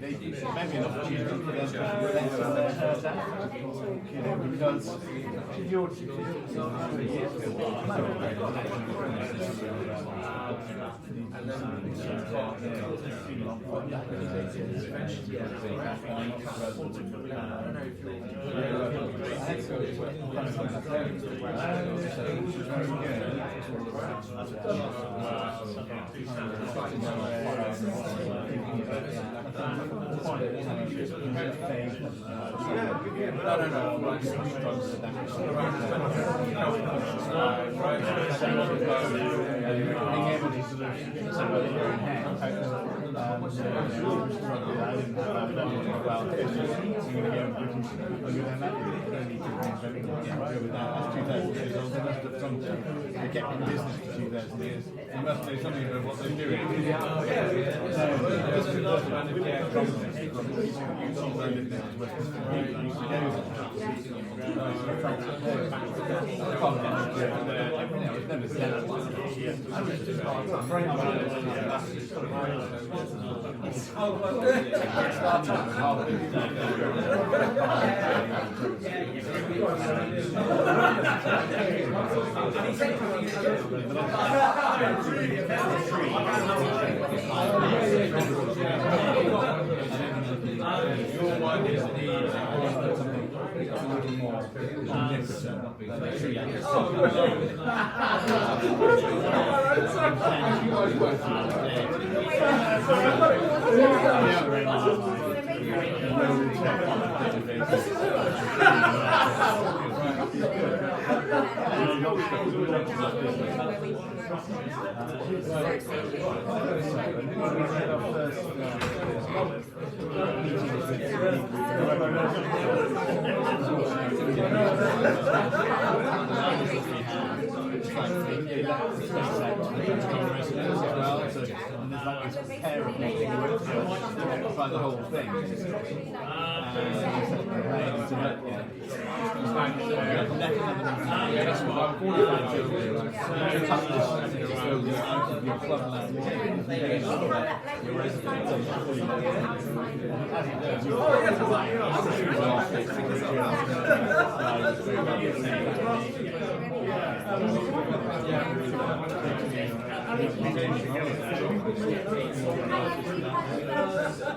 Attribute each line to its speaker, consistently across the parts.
Speaker 1: maybe an opportunity for them to reflect on their adapt, because you're get in business for 2,000 years. You must do something about what they're doing. The whole thing.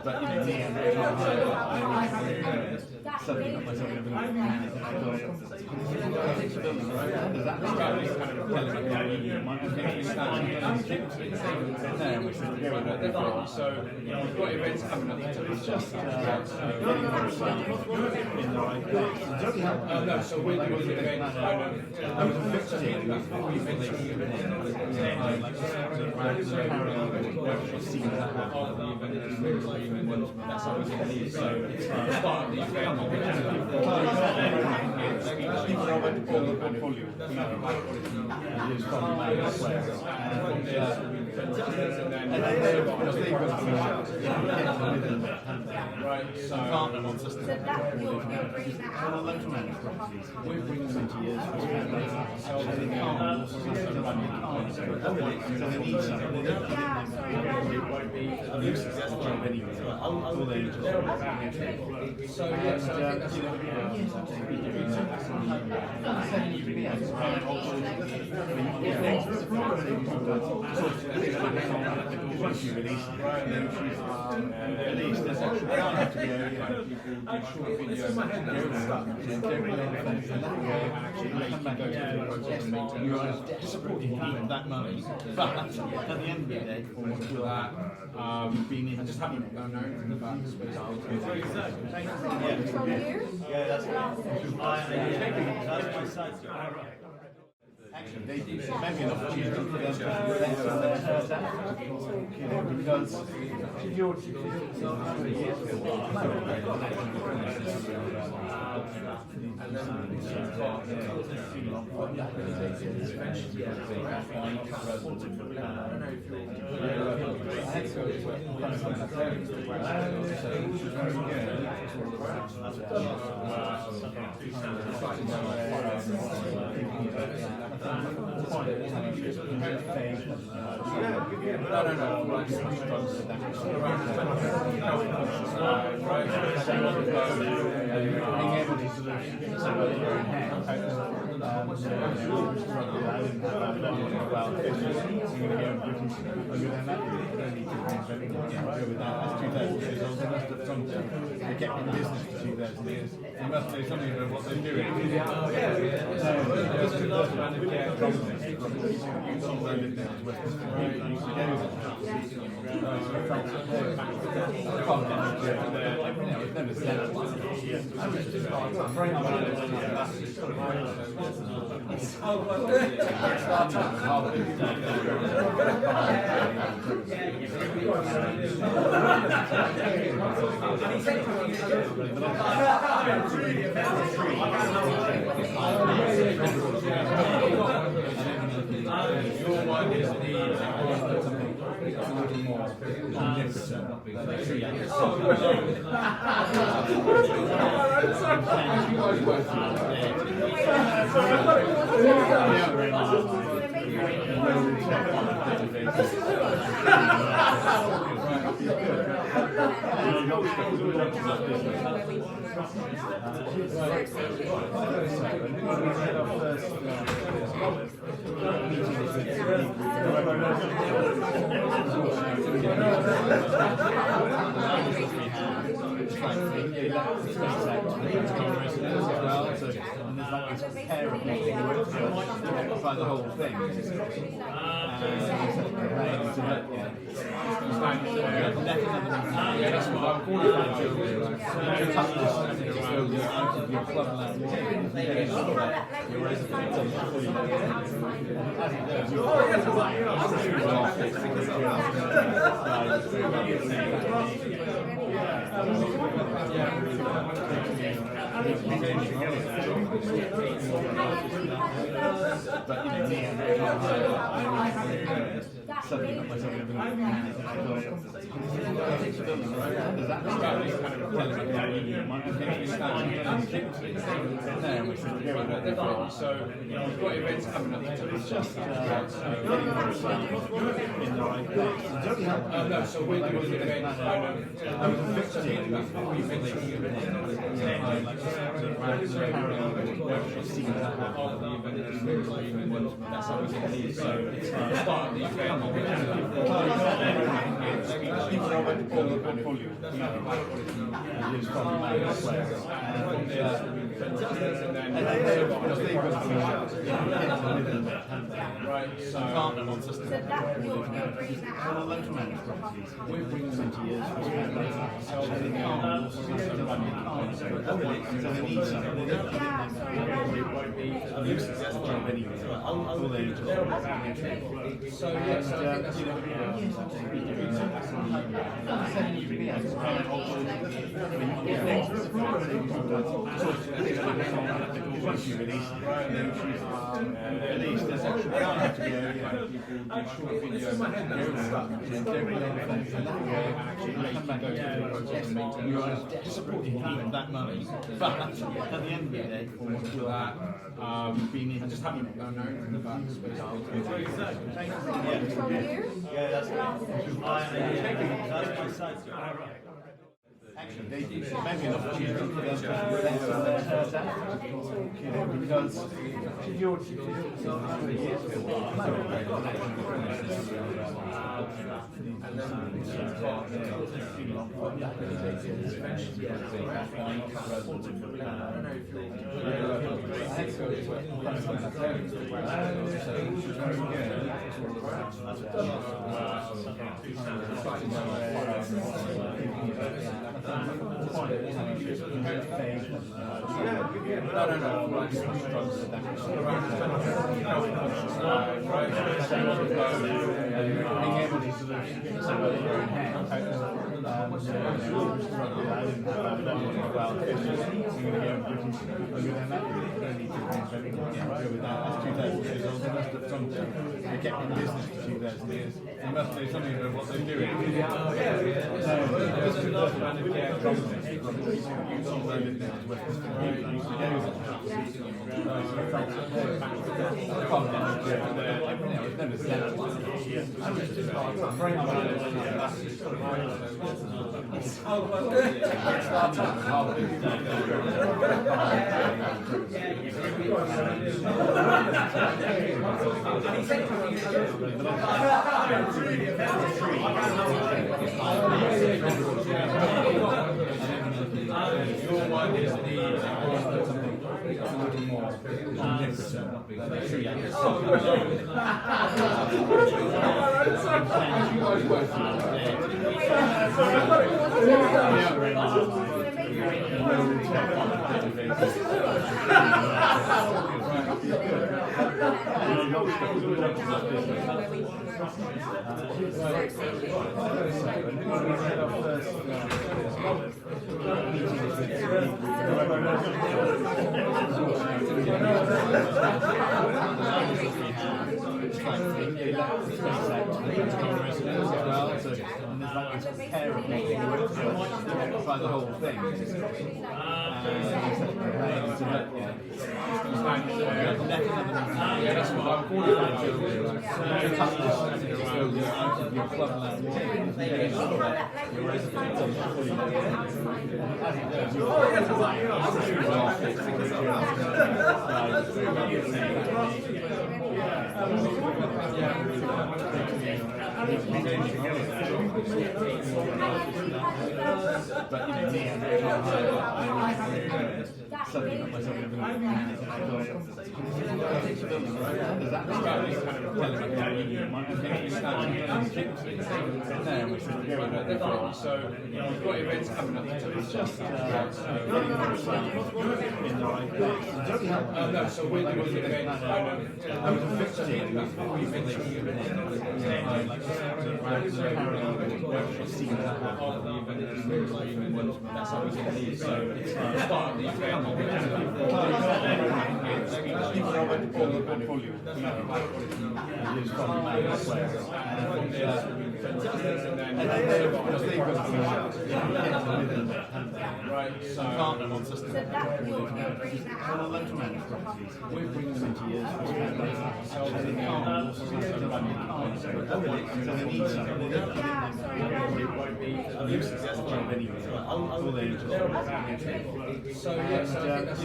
Speaker 1: But you know, me, suddenly got myself in a bit of a panic. So we've got events coming up. It's just getting ourselves in the right place. No, so we're doing an event. I was fixed here. That's how we get these. So it's part of the event. Right, so partner wants us to we're bringing 20 years. So they can't. So they need something. It won't be a successful job anyway. All they just so yeah, so I think that's once you release it, there's actually have to go, short video, you are desperately need that money, but at the end of the day, you've been in just having yeah, that's actually, maybe an opportunity for them to reflect on their adapt, because you're no.
Speaker 2: being able to sort of sort of your own head. Well, I'm going to go British. I'm going to have that. I don't need to go with that. That's 2,000 years old. They must have something. They kept in business for 2,000 years. They must know something about what they're doing. Just to go to manage companies.
Speaker 1: Your one is the by the whole thing. But you know, me and suddenly got myself in a bit of so we've got events coming up. It's just getting yourself in the right place. No, so we're doing an event. That's how we get these. So it's the start of the event. Right, so partner wants us to we're bringing them into years. So yes, once you release it, then she's released. There's actually to you are desperately needing that money, but at the end of the day, being able to have actually, maybe an opportunity for them to because being able to sort of your own head. They kept in business for 2,000 years. They must know something about what they're doing. Just to go to manage companies. Your one is the
Speaker 2: the whole thing.
Speaker 1: that's what I'm
Speaker 2: But you know, something up myself in a
Speaker 1: So we've got events coming up. It's just no, so we're doing an event. That's how we get these. So start the event. Right, so
Speaker 2: partner wants us to we're bringing them into years.
Speaker 1: so yes, I think that's